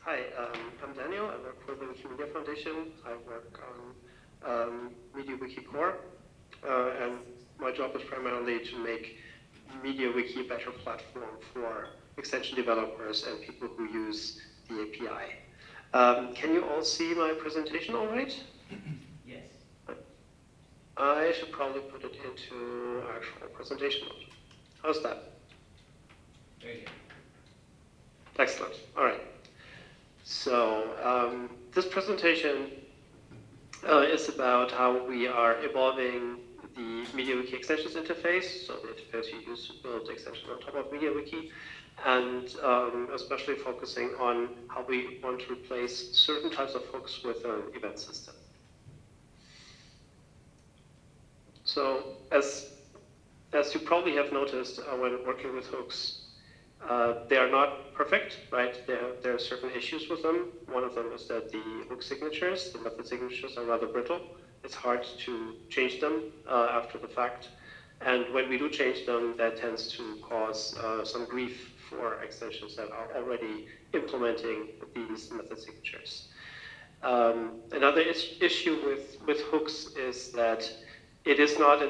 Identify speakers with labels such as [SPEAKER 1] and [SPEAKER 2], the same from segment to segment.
[SPEAKER 1] Hi, I'm Daniel. I work for the Wikimedia Foundation. I work on MediaWiki core, and my job is primarily to make MediaWiki a better platform for extension developers and people who use the API. Can you all see my presentation all right?
[SPEAKER 2] Yes.
[SPEAKER 1] I should probably put it into actual presentation mode. How's that?
[SPEAKER 2] Very good.
[SPEAKER 1] Excellent. All right. So this presentation is about how we are evolving the MediaWiki extensions interface, so the interface you use to build extensions on top of MediaWiki, and especially focusing on how we want to replace certain types of hooks with an event system. So as you probably have noticed when working with hooks, they are not perfect, right? There are certain issues with them. One of them is that the hook signatures, the method signatures, are rather brittle. It's hard to change them after the fact. And when we do change them, that tends to cause some grief for extensions that are already implementing these method signatures. Another issue with hooks is that it is not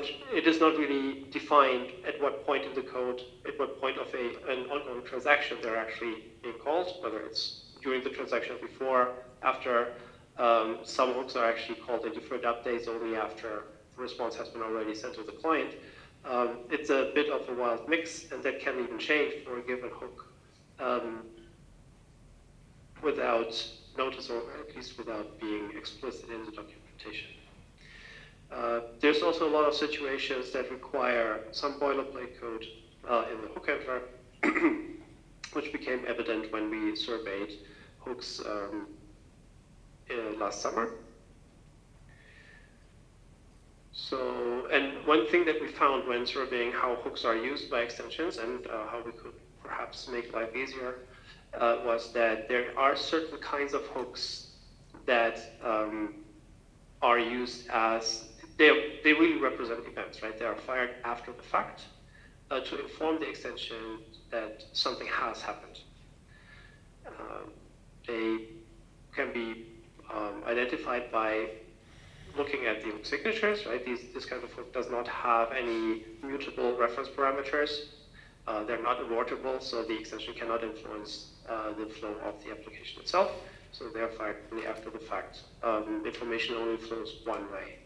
[SPEAKER 1] really defined at what point in the code, at what point of an ongoing transaction they're actually being called, whether it's during the transaction, before, after. Some hooks are actually called in deferred updates only after the response has been already sent to the client. It's a bit of a wild mix, and that can even change for a given hook without notice, or at least without being explicit in the documentation. There's also a lot of situations that require some boilerplate code in the hook handler, which became evident when we surveyed hooks last summer. So, and one thing that we found when surveying how hooks are used by extensions and how we could perhaps make life easier was that there are certain kinds of hooks that are used as they really represent events, right? They are fired after the fact to inform the extension that something has happened. They can be identified by looking at the hook signatures, right? This kind of hook does not have any mutable reference parameters. They're not abortable, so the extension cannot influence the flow of the application itself. So they're fired only after the fact. Information only flows one way.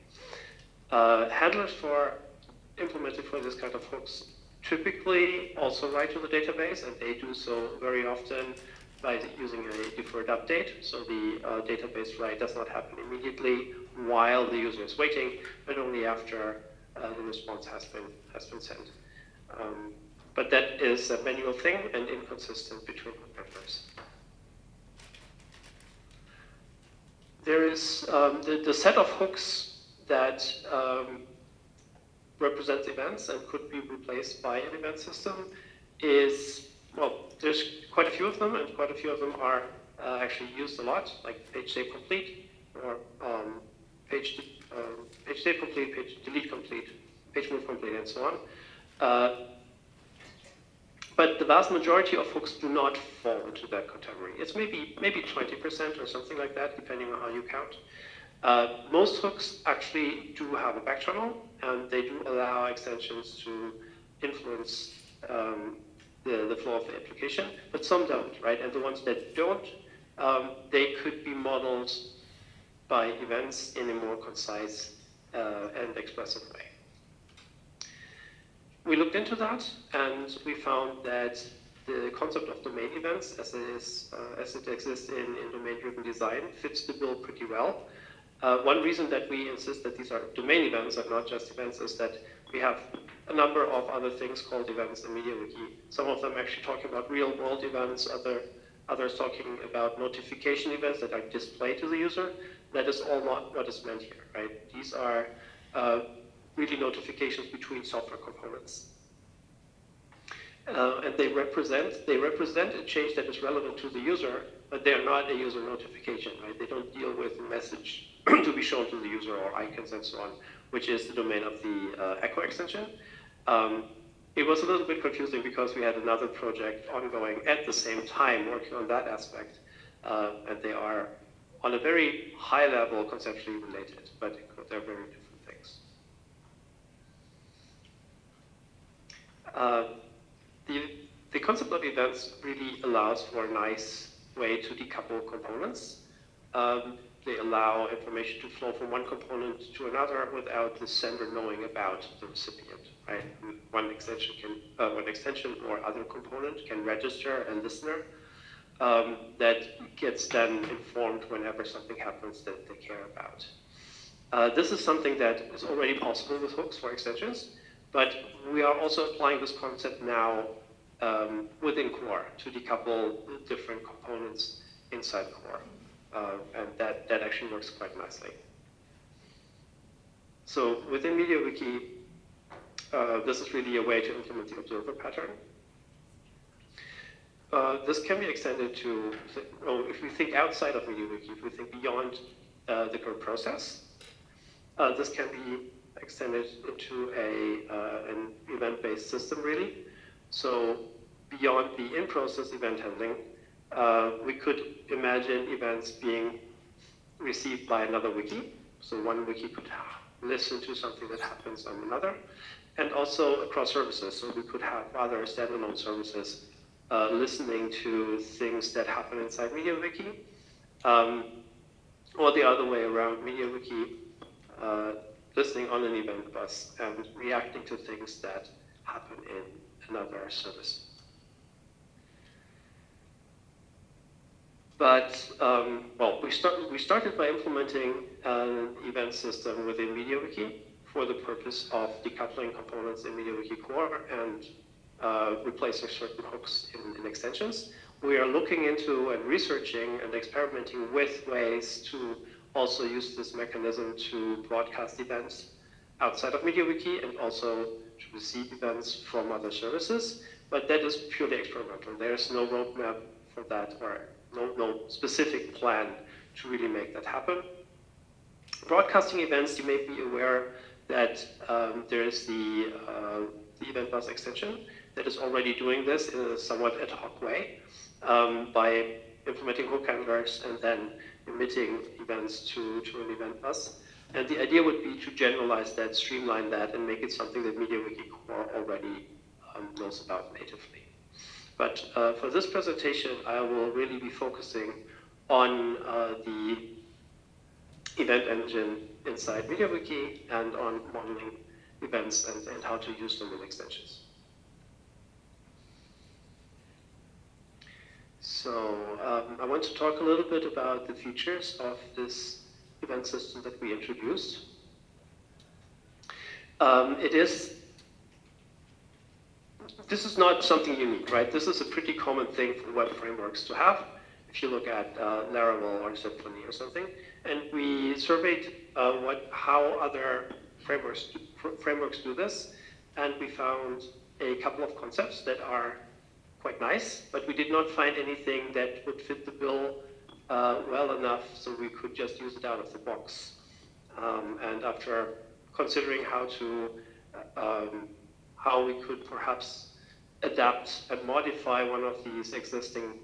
[SPEAKER 1] Handlers implemented for this kind of hooks typically also write to the database, and they do so very often by using a deferred update. So the database write does not happen immediately while the user is waiting, but only after the response has been sent. But that is a manual thing and inconsistent between handlers. There is the set of hooks that represents events and could be replaced by an event system is, well, there's quite a few of them, and quite a few of them are actually used a lot, like page save complete, or page save complete, page delete complete, page move complete, and so on. But the vast majority of hooks do not fall into that category. It's maybe 20% or something like that, depending on how you count. Most hooks actually do have a back channel, and they do allow extensions to influence the flow of the application, but some don't, right? And the ones that don't, they could be modeled by events in a more concise and expressive way. We looked into that, and we found that the concept of domain events, as it exists in domain-driven design, fits the bill pretty well. One reason that we insist that these are domain events and not just events is that we have a number of other things called events in MediaWiki. Some of them actually talking about real-world events, others talking about notification events that are displayed to the user. That is all not what is meant here, right? These are really notifications between software components. And they represent a change that is relevant to the user, but they are not a user notification, right? They don't deal with a message to be shown to the user or icons and so on, which is the domain of the Echo extension. It was a little bit confusing because we had another project ongoing at the same time working on that aspect. and they are on a very high level conceptually related, but they're very different things. The concept of events really allows for a nice way to decouple components. They allow information to flow from one component to another without the sender knowing about the recipient, right? One extension or other component can register a listener that gets then informed whenever something happens that they care about. This is something that is already possible with hooks for extensions, but we are also applying this concept now within core to decouple different components inside core. And that actually works quite nicely. So within MediaWiki, this is really a way to implement the observer pattern. This can be extended to, if we think outside of MediaWiki, if we think beyond the core process, this can be extended into an event-based system, really. So beyond the in-process event handling, we could imagine events being received by another wiki. So one wiki could listen to something that happens on another, and also across services. So we could have other standalone services listening to things that happen inside MediaWiki, or the other way around, MediaWiki listening on an event bus and reacting to things that happen in another service. But, well, we started by implementing an event system within MediaWiki for the purpose of decoupling components in MediaWiki core and replacing certain hooks in extensions. We are looking into and researching and experimenting with ways to also use this mechanism to broadcast events outside of MediaWiki and also to receive events from other services. But that is purely experimental. There's no roadmap for that, or no specific plan to really make that happen. Broadcasting events, you may be aware that there is the event bus extension that is already doing this in a somewhat ad hoc way by implementing hook handlers and then emitting events to an event bus. And the idea would be to generalize that, streamline that, and make it something that MediaWiki core already knows about natively. But for this presentation, I will really be focusing on the event engine inside MediaWiki and on modeling events and how to use them in extensions. So I want to talk a little bit about the features of this event system that we introduced. This is not something unique, right? This is a pretty common thing for web frameworks to have. If you look at Laravel or Symfony or something, and we surveyed how other frameworks do this, and we found a couple of concepts that are quite nice, but we did not find anything that would fit the bill well enough so we could just use it out of the box. And after considering how we could perhaps adapt and modify one of these existing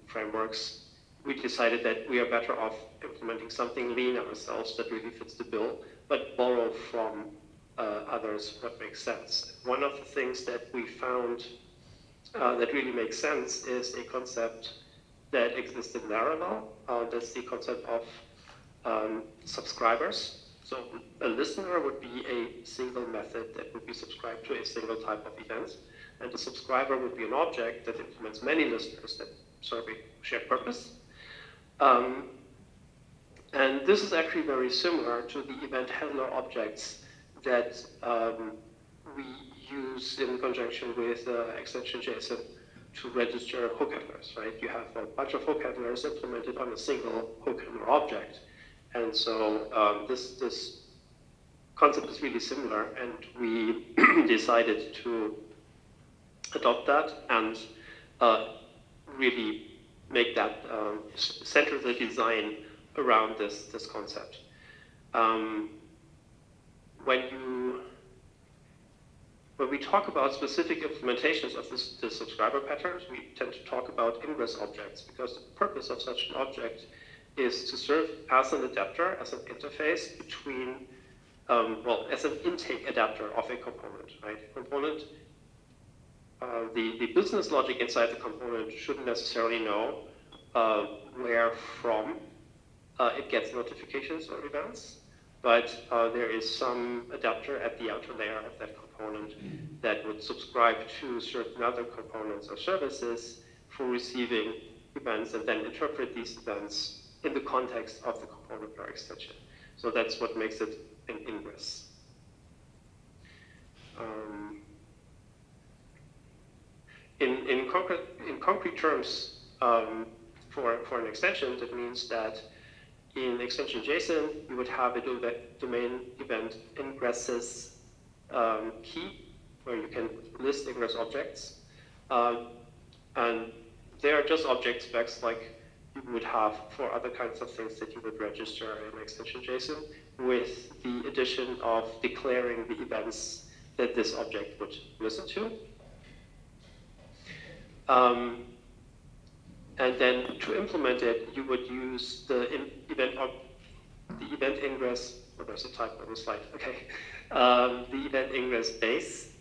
[SPEAKER 1] frameworks, we decided that we are better off implementing something lean ourselves that really fits the bill, but borrow from others what makes sense. One of the things that we found that really makes sense is a concept that exists in Laravel. That's the concept of subscribers. So a listener would be a single method that would be subscribed to a single type of event, and a subscriber would be an object that implements many listeners that serve a shared purpose. And this is actually very similar to the event handler objects that we use in conjunction with extension JSON to register hook handlers, right? You have a bunch of hook handlers implemented on a single hook handler object. And so this concept is really similar, and we decided to adopt that and really make that center the design around this concept. When when we talk about specific implementations of the subscriber patterns, we tend to talk about ingress objects, because the purpose of such an object is to serve as an adapter, as an interface between, well, as an intake adapter of a component, right? Component, the business logic inside the component shouldn't necessarily know where from it gets notifications or events, but there is some adapter at the outer layer of that component that would subscribe to certain other components or services for receiving events and then interpret these events in the context of the component or extension. So that's what makes it an ingress. In concrete terms, for an extension, that means that in extension JSON, you would have a domain event ingresses key, where you can list ingress objects. And they are just object specs like you would have for other kinds of things that you would register in extension JSON, with the addition of declaring the events that this object would listen to. And then to implement it, you would use the event ingress. Oh, there's a typo on the slide. Okay, the event ingress base,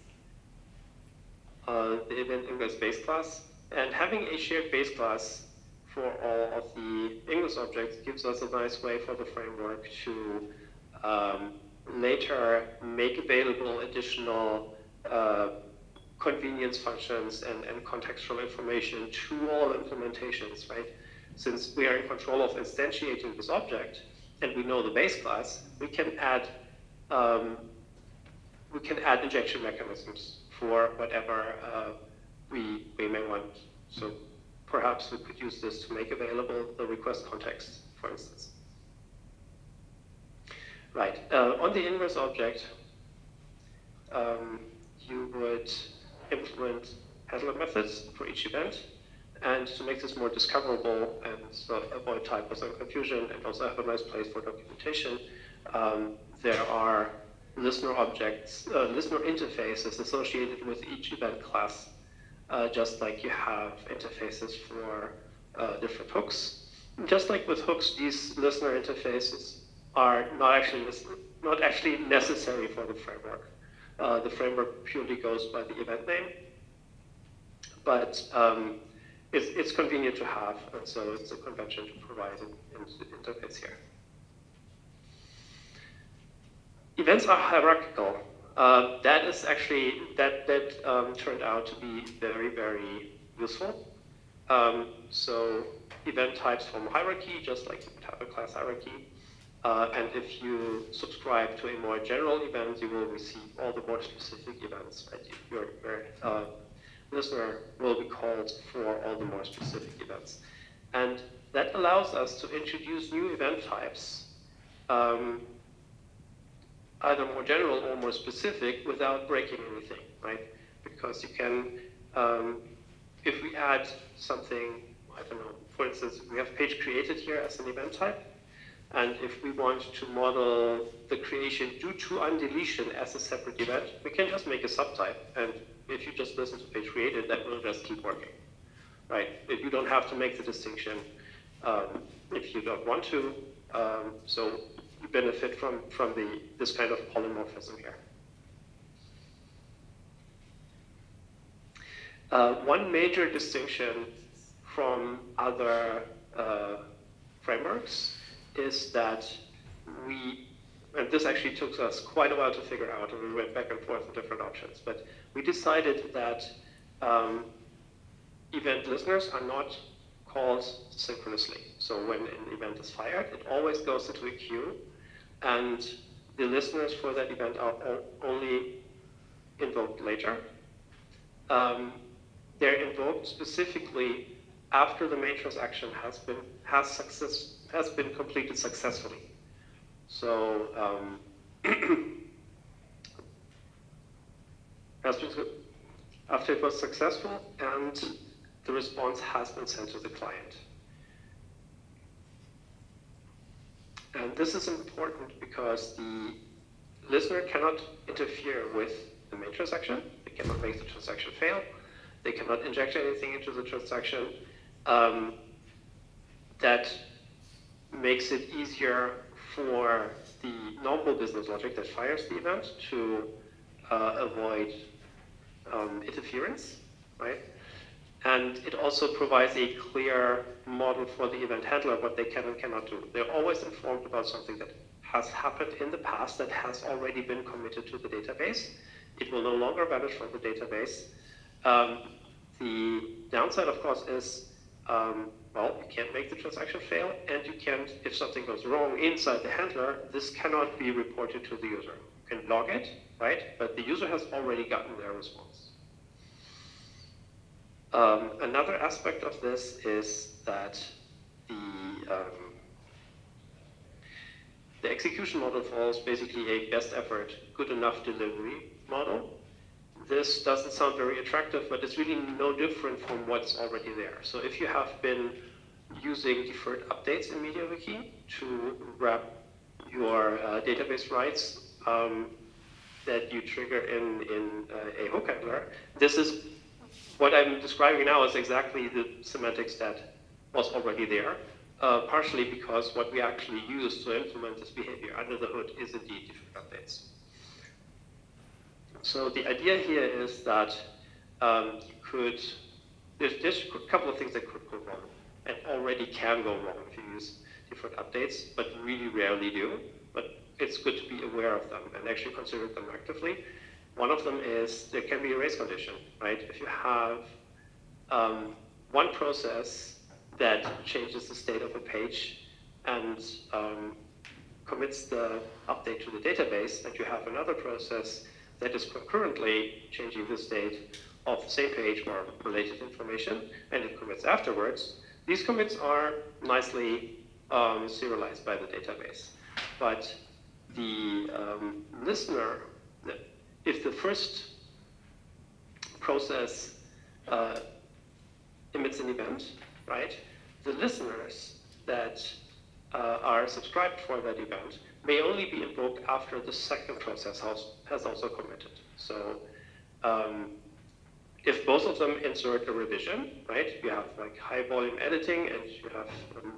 [SPEAKER 1] class, and having a shared base class for all of the ingress objects gives us a nice way for the framework to later make available additional convenience functions and contextual information to all implementations, right? Since we are in control of instantiating this object and we know the base class, we can add injection mechanisms for whatever we may want. So perhaps we could use this to make available the request context, for instance. Right, on the ingress object, you would implement handler methods for each event. And to make this more discoverable and so avoid typos and confusion, and also have a nice place for documentation, there are listener objects, listener interfaces associated with each event class, just like you have interfaces for different hooks. Just like with hooks, these listener interfaces are not actually necessary for the framework. The framework purely goes by the event name, but it's convenient to have, and so it's a convention to provide an interface here. Events are hierarchical. That is actually, that turned out to be very, very useful. So event types form a hierarchy, just like you would have a class hierarchy. And if you subscribe to a more general event, you will receive all the more specific events, right? Your listener will be called for all the more specific events. And that allows us to introduce new event types, either more general or more specific, without breaking anything, right? Because you can, if we add something, I don't know, for instance, we have page created here as an event type. And if we want to model the creation due to undeletion as a separate event, we can just make a subtype. And if you just listen to page created, that will just keep working, right? If you don't have to make the distinction if you don't want to. So you benefit from this kind of polymorphism here. One major distinction from other frameworks is that and this actually took us quite a while to figure out, and we went back and forth with different options, but we decided that event listeners are not called synchronously. So when an event is fired, it always goes into a queue, and the listeners for that event are only invoked later. They're invoked specifically after the main transaction has been completed successfully. So after it was successful and the response has been sent to the client. And this is important because the listener cannot interfere with the main transaction. They cannot make the transaction fail. They cannot inject anything into the transaction. That makes it easier for the normal business logic that fires the event to avoid interference, right? And it also provides a clear model for the event handler what they can and cannot do. They're always informed about something that has happened in the past that has already been committed to the database. It will no longer vanish from the database. The downside, of course, is, well, you can't make the transaction fail, and you can't, if something goes wrong inside the handler, this cannot be reported to the user. You can log it, right? But the user has already gotten their response. Another aspect of this is that the execution model follows basically a best effort, good enough delivery model. This doesn't sound very attractive, but it's really no different from what's already there. So if you have been using deferred updates in MediaWiki to wrap your database writes that you trigger in a hook handler, this is what I'm describing now is exactly the semantics that was already there, partially because what we actually use to implement this behavior under the hood is indeed deferred updates. So the idea here is that there's a couple of things that could go wrong, and already can go wrong if you use deferred updates, but really rarely do. But it's good to be aware of them and actually consider them actively. One of them is there can be a race condition, right? If you have one process that changes the state of a page and commits the update to the database, and you have another process that is concurrently changing the state of the same page or related information, and it commits afterwards, these commits are nicely serialized by the database. But the listener, if the first process emits an event, right, the listeners that are subscribed for that event may only be invoked after the second process has also committed. So if both of them insert a revision, right, you have like high volume editing and you have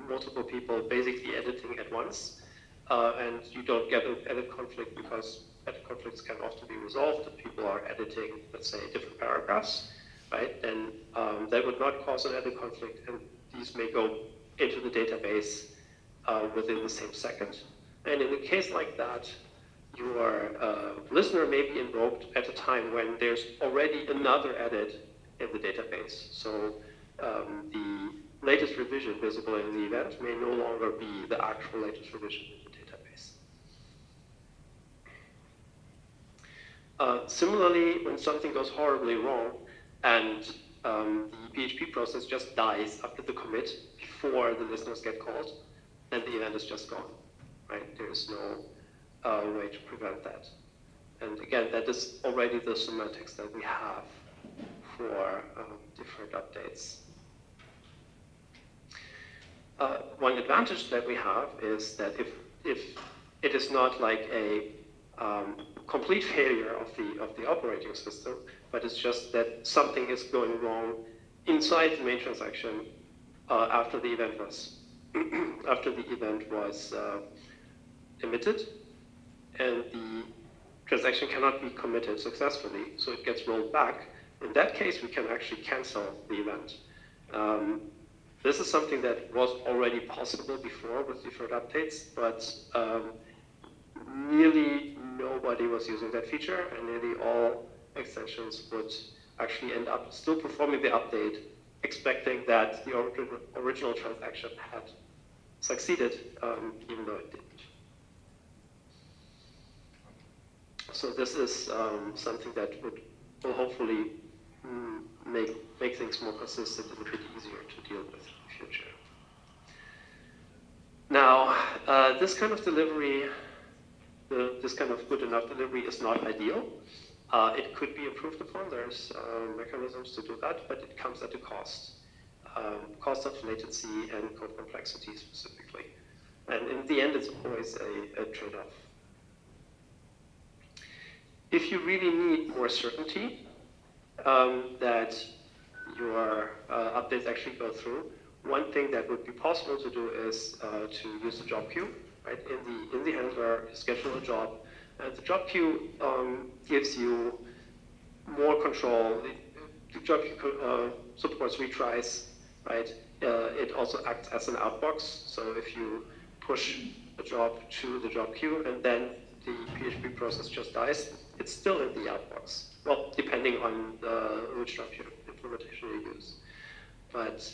[SPEAKER 1] multiple people basically editing at once, and you don't get an edit conflict because edit conflicts can often be resolved if people are editing, let's say, different paragraphs, right, then that would not cause an edit conflict, and these may go into the database within the same second. And in a case like that, your listener may be invoked at a time when there's already another edit in the database. So the latest revision visible in the event may no longer be the actual latest revision in the database. Similarly, when something goes horribly wrong and the PHP process just dies after the commit before the listeners get called, then the event is just gone. Right? There is no way to prevent that. And again, that is already the semantics that we have for different updates. One advantage that we have is that if it is not like a complete failure of the operating system, but it's just that something is going wrong inside the main transaction after the event was emitted, and the transaction cannot be committed successfully, so it gets rolled back. In that case, we can actually cancel the event. This is something that was already possible before with deferred updates, but nearly nobody was using that feature, and nearly all extensions would actually end up still performing the update, expecting that the original transaction had succeeded, even though it didn't. So this is something that will hopefully make things more consistent and a bit easier to deal with in the future. Now, this kind of delivery, this kind of good enough delivery is not ideal. It could be improved upon. There's mechanisms to do that, but it comes at a cost. Cost of latency and code complexity specifically. And in the end, it's always a trade-off. If you really need more certainty that your updates actually go through, one thing that would be possible to do is to use the job queue. Right? In the handler, you schedule a job, and the job queue gives you more control. The job queue supports retries, right? It also acts as an outbox. So if you push a job to the job queue and then the PHP process just dies, it's still in the outbox. Well, depending on which job queue implementation you use. But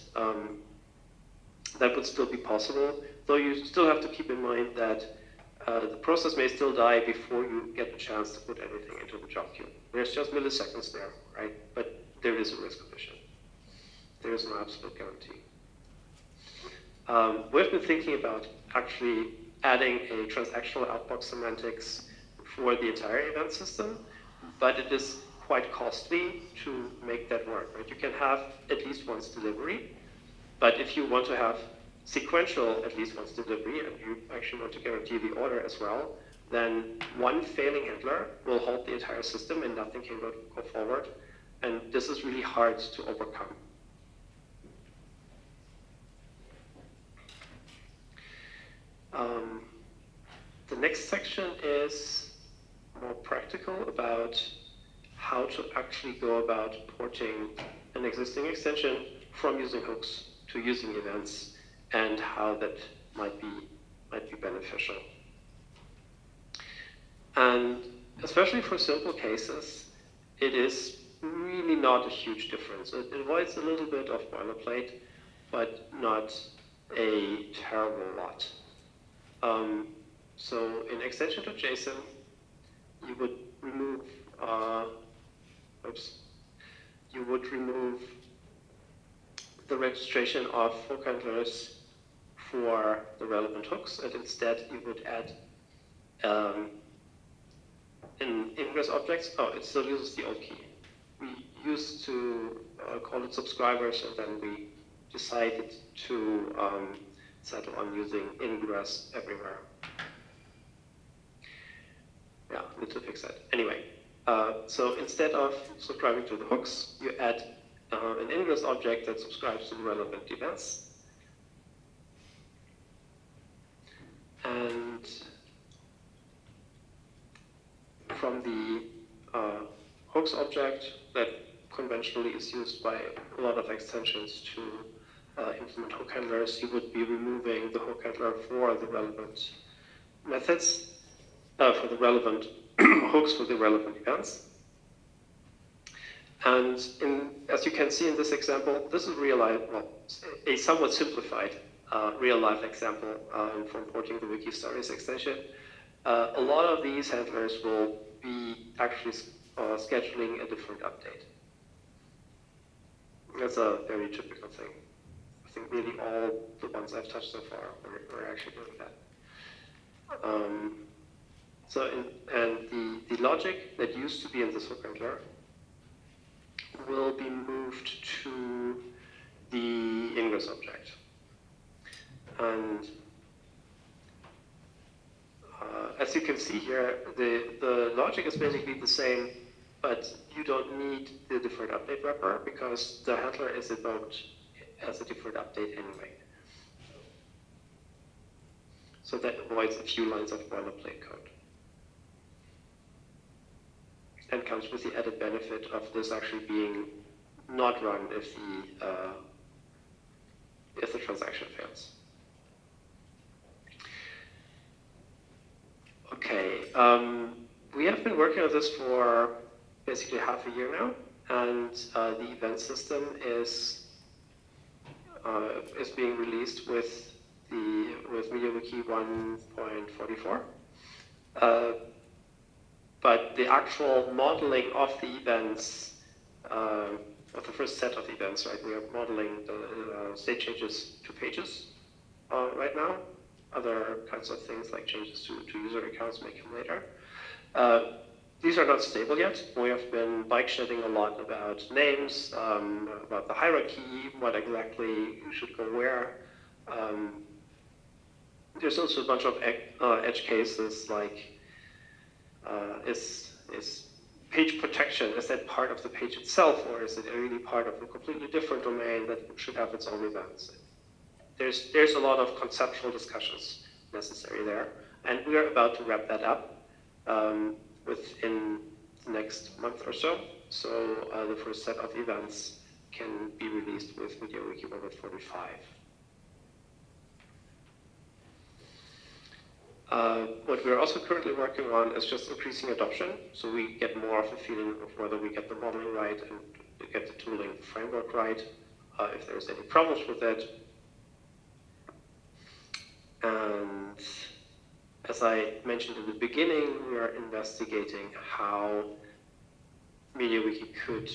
[SPEAKER 1] that would still be possible, though you still have to keep in mind that the process may still die before you get the chance to put anything into the job queue. There's just milliseconds there, right? But there is a risk condition. There is no absolute guarantee. We've been thinking about actually adding a transactional outbox semantics for the entire event system, but it is quite costly to make that work, right? You can have at least once delivery, but if you want to have sequential at least once delivery, and you actually want to guarantee the order as well, then one failing handler will halt the entire system and nothing can go forward. And this is really hard to overcome. The next section is more practical about how to actually go about porting an existing extension from using hooks to using events, and how that might be beneficial. And especially for simple cases, it is really not a huge difference. It avoids a little bit of boilerplate, but not a terrible lot. So in extension.json, you would remove the registration of hook handlers for the relevant hooks, and instead you would add an ingress object. Oh, it still uses the old key. We used to call it subscribers, and then we decided to settle on using ingress everywhere. Yeah, need to fix that. Anyway, so instead of subscribing to the hooks, you add an ingress object that subscribes to the relevant events. And from the hooks object that conventionally is used by a lot of extensions to implement hook handlers, you would be removing the hook handler for the relevant methods, for the relevant hooks for the relevant events. And as you can see in this example, this is a somewhat simplified real-life example from porting the Wiki Stories extension. A lot of these handlers will be actually scheduling a different update. That's a very typical thing. I think really all the ones I've touched so far are actually doing that. The logic that used to be in this hook handler will be moved to the ingress object. And as you can see here, the logic is basically the same, but you don't need the deferred update wrapper because the handler is invoked as a deferred update anyway. So that avoids a few lines of boilerplate code. And comes with the added benefit of this actually being not run if the transaction fails. Okay, we have been working on this for basically half a year now, and the event system is being released with MediaWiki 1.44. But the actual modeling of the events, of the first set of events, right? We are modeling the state changes to pages right now. Other kinds of things like changes to user accounts may come later. These are not stable yet. We have been bike shedding a lot about names, about the hierarchy, what exactly should go where. There's also a bunch of edge cases like is page protection, is that part of the page itself, or is it really part of a completely different domain that should have its own events? There's a lot of conceptual discussions necessary there, and we are about to wrap that up within the next month or so. So the first set of events can be released with MediaWiki 1.45. What we're also currently working on is just increasing adoption, so we get more of a feeling of whether we get the modeling right and get the tooling framework right, if there's any problems with it. And as I mentioned in the beginning, we are investigating how MediaWiki could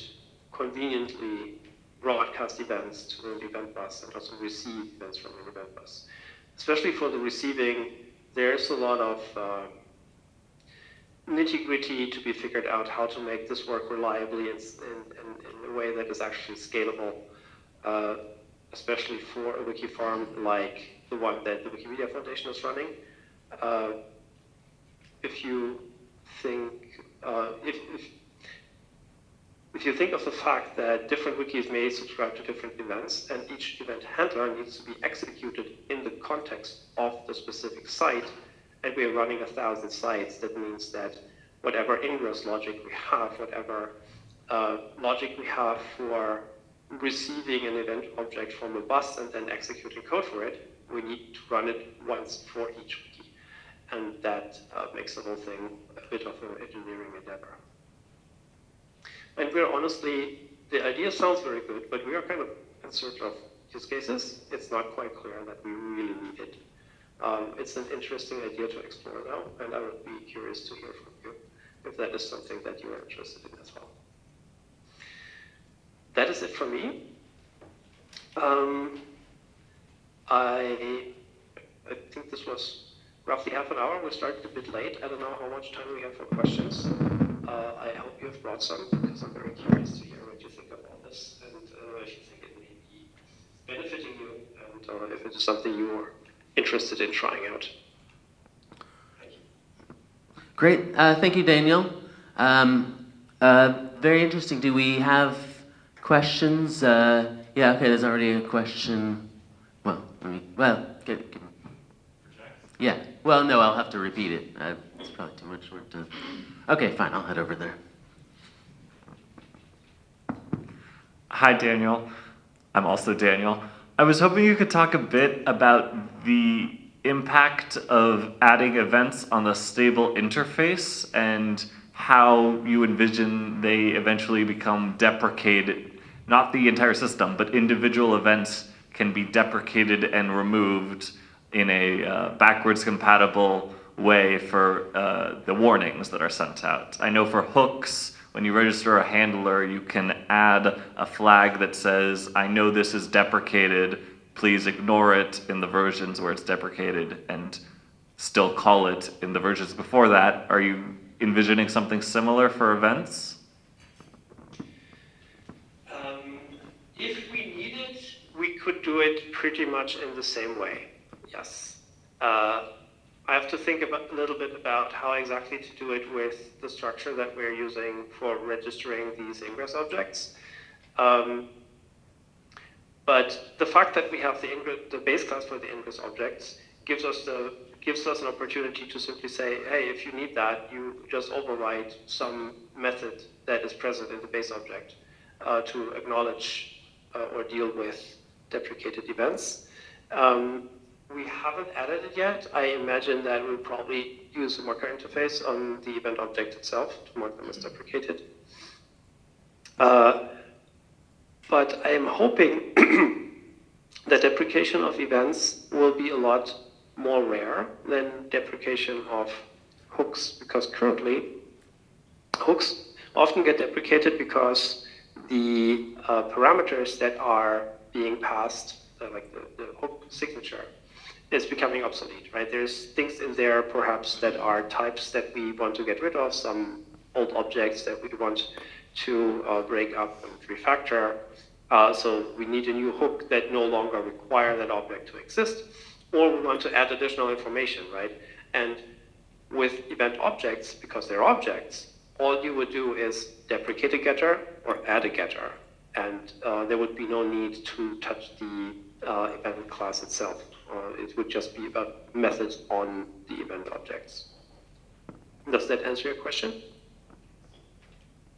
[SPEAKER 1] conveniently broadcast events to an event bus and also receive events from an event bus. Especially for the receiving, there's a lot of nitty-gritty to be figured out how to make this work reliably in a way that is actually scalable, especially for a wiki farm like the one that the Wikimedia Foundation is running. If you think, if you think of the fact that different wikis may subscribe to different events, and each event handler needs to be executed in the context of the specific site, and we are running 1,000 sites, that means that whatever ingress logic we have, whatever logic we have for receiving an event object from a bus and then executing code for it, we need to run it once for each wiki. And that makes the whole thing a bit of an engineering endeavor. And we're honestly, the idea sounds very good, but we are kind of in search of use cases. It's not quite clear that we really need it. It's an interesting idea to explore though, and I would be curious to hear from you if that is something that you are interested in as well. That is it from me. I think this was roughly half an hour. We started a bit late. I don't know how much time we have for questions. I hope you have brought some, because I'm very curious to hear what you think of all this, and if you think it may be benefiting you, and if it is something you are interested in trying out. Thank you.
[SPEAKER 3] Great. Thank you, Daniel. Very interesting. Do we have questions? Yeah, okay, there's already a question. Yeah, well, no, I'll have to repeat it. It's probably too much work to... Okay, fine, I'll head over there.
[SPEAKER 4] Hi, Daniel. I'm also Daniel. I was hoping you could talk a bit about the impact of adding events on the stable interface and how you envision they eventually become deprecated. Not the entire system, but individual events can be deprecated and removed in a backwards compatible way for the warnings that are sent out. I know for hooks, when you register a handler, you can add a flag that says, I know this is deprecated, please ignore it in the versions where it's deprecated, and still call it in the versions before that. Are you envisioning something similar for events?
[SPEAKER 1] If we need it, we could do it pretty much in the same way, yes. I have to think a little bit about how exactly to do it with the structure that we're using for registering these ingress objects. But the fact that we have the base class for the ingress objects gives us an opportunity to simply say, hey, if you need that, you just override some method that is present in the base object to acknowledge or deal with deprecated events. We haven't added it yet. I imagine that we'll probably use a marker interface on the event object itself to mark them as deprecated. But I am hoping that deprecation of events will be a lot more rare than deprecation of hooks, because currently hooks often get deprecated because the parameters that are being passed, like the hook signature, is becoming obsolete, right? There's things in there perhaps that are types that we want to get rid of, some old objects that we want to break up and refactor. So we need a new hook that no longer require that object to exist, or we want to add additional information, right? And with event objects, because they're objects, all you would do is deprecate a getter or add a getter, and there would be no need to touch the event class itself. It would just be about methods on the event objects. Does that answer your question?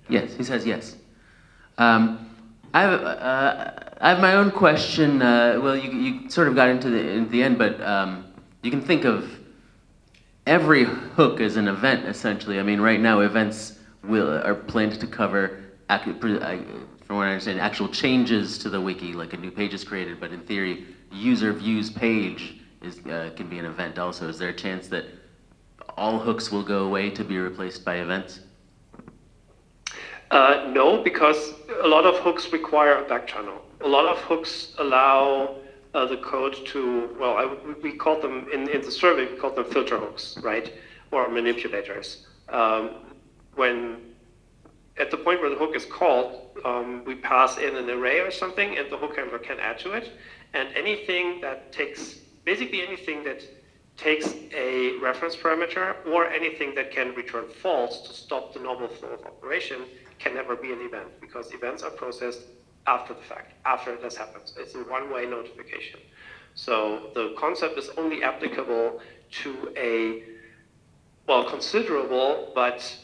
[SPEAKER 3] Yes, he says yes. I have my own question. Well, you sort of got into the end, but you can think of every hook as an event, essentially. I mean, right now, events are planned to cover, from what I understand, actual changes to the wiki, like a new page is created, but in theory, user views page can be an event also. Is there a chance that all hooks will go away to be replaced by events?
[SPEAKER 1] No, because a lot of hooks require a back channel. A lot of hooks allow the code to, well, we called them, in the survey, we called them filter hooks, right? Or manipulators. At the point where the hook is called, we pass in an array or something, and the hook handler can add to it. And anything that basically anything that takes a reference parameter or anything that can return false to stop the normal flow of operation can never be an event, because events are processed after the fact, after this happens. It's a one-way notification. So the concept is only applicable to a, well, considerable, but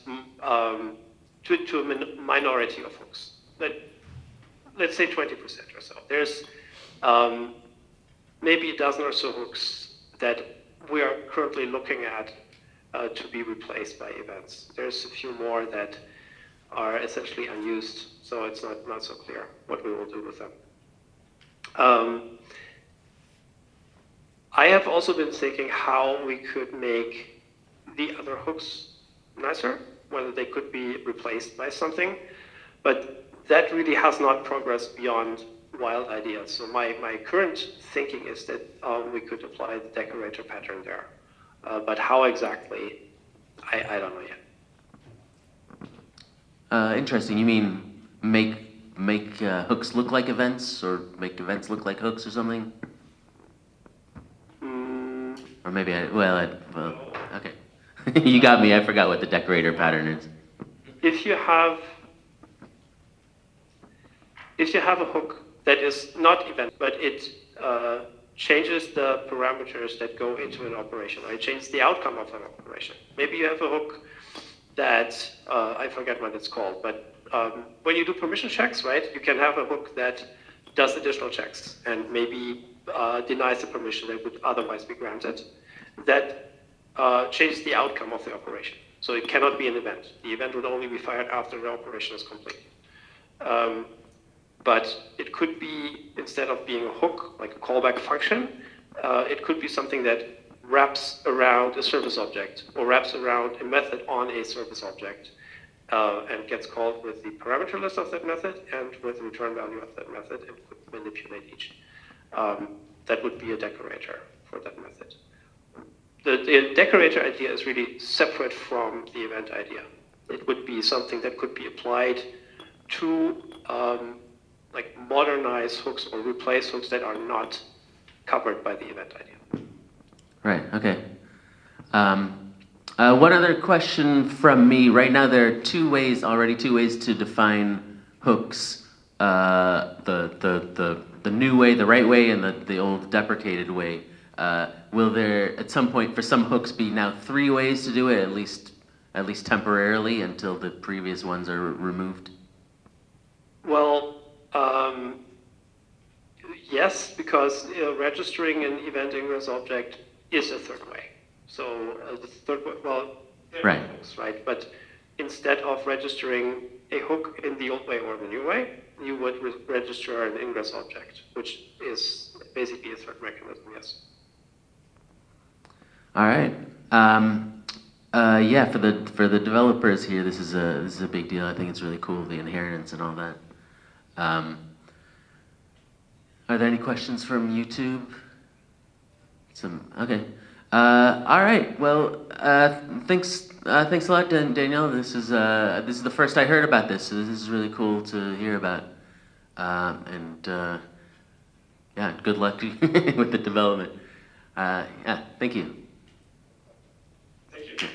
[SPEAKER 1] to a minority of hooks. Let's say 20% or so. There's maybe a dozen or so hooks that we are currently looking at to be replaced by events. There's a few more that are essentially unused, so it's not so clear what we will do with them. I have also been thinking how we could make the other hooks nicer, whether they could be replaced by something, but that really has not progressed beyond wild ideas. So my current thinking is that we could apply the decorator pattern there, but how exactly, I don't know yet.
[SPEAKER 3] Interesting. You mean make hooks look like events, or make events look like hooks, or something? Or maybe okay. You got me. I forgot what the decorator pattern is.
[SPEAKER 1] If you have a hook that is not event, but it changes the parameters that go into an operation, or it changes the outcome of an operation. Maybe you have a hook that, I forget what it's called, but when you do permission checks, right, you can have a hook that does additional checks and maybe denies the permission that would otherwise be granted. That changes the outcome of the operation. So it cannot be an event. The event would only be fired after the operation is complete. But it could be, instead of being a hook, like a callback function, it could be something that wraps around a service object or wraps around a method on a service object and gets called with the parameter list of that method and with the return value of that method and could manipulate each. That would be a decorator for that method. The decorator idea is really separate from the event idea. It would be something that could be applied to like modernize hooks or replace hooks that are not covered by the event idea.
[SPEAKER 3] Right, okay. One other question from me. Right now there are two ways to define hooks. The new way, the right way, and the old deprecated way. Will there, at some point, for some hooks, be now 3 ways to do it, at least temporarily, until the previous ones are removed?
[SPEAKER 1] Well, yes, because registering an event ingress object is a third way. So the third way, well, there are hooks, right? But instead of registering a hook in the old way or the new way, you would register an ingress object, which is basically a third mechanism, yes.
[SPEAKER 3] All right. Yeah, for the developers here, this is a big deal. I think it's really cool, the inheritance and all that. Are there any questions from YouTube? Okay. All right. Well, thanks a lot, Danielle. This is the first I heard about this, so this is really cool to hear about. Yeah, good luck with the development. Yeah, thank you.
[SPEAKER 1] Thank you.